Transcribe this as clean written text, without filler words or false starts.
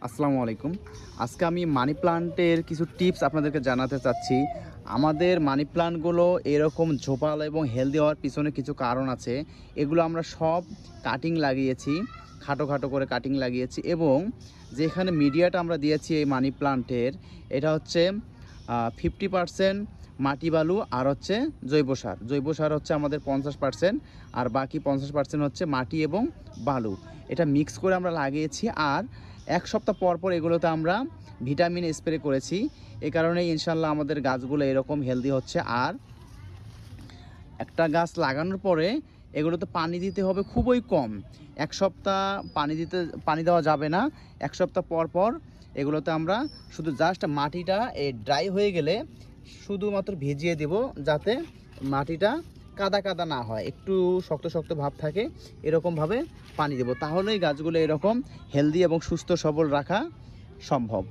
আসসালামু আলাইকুম। আজকে আমি মানি প্লান্টের কিছু টিপস আপনাদেরকে জানাতে চাচ্ছি। আমাদের মানি প্লান্টগুলো এরকম ঝোপালো এবং হেলদি হওয়ার পিছনে কিছু কারণ আছে। এগুলো আমরা সব কাটিং লাগিয়েছি, খাটো খাটো করে কাটিং লাগিয়েছি এবং যেখানে মিডিয়াটা আমরা দিয়েছি এই মানি প্লান্টের, এটা হচ্ছে 50% মাটি বালু আর হচ্ছে জৈব সার। জৈব সার হচ্ছে আমাদের 50% আর বাকি 50% হচ্ছে মাটি এবং বালু। এটা মিক্স করে আমরা লাগিয়েছি আর এক সপ্তাহ পর পর এগুলোতে আমরা ভিটামিন স্প্রে করেছি। এই কারণে ইনশাল্লাহ আমাদের গাছগুলো এরকম হেলদি হচ্ছে। আর একটা গাছ লাগানোর পরে এগুলোতে পানি দিতে হবে খুবই কম। এক সপ্তাহ পানি দেওয়া যাবে না। এক সপ্তাহ পর পর এগুলোতে আমরা শুধু জাস্ট মাটিটা ড্রাই হয়ে গেলে শুধুমাত্র ভিজিয়ে দেব, যাতে মাটিটা কাদা কাদা না হয়, একটু শক্ত শক্ত ভাব থাকে। এরকমভাবে পানি দেব, তাহলেই গাছগুলো এরকম হেলদি এবং সুস্থ সবল রাখা সম্ভব।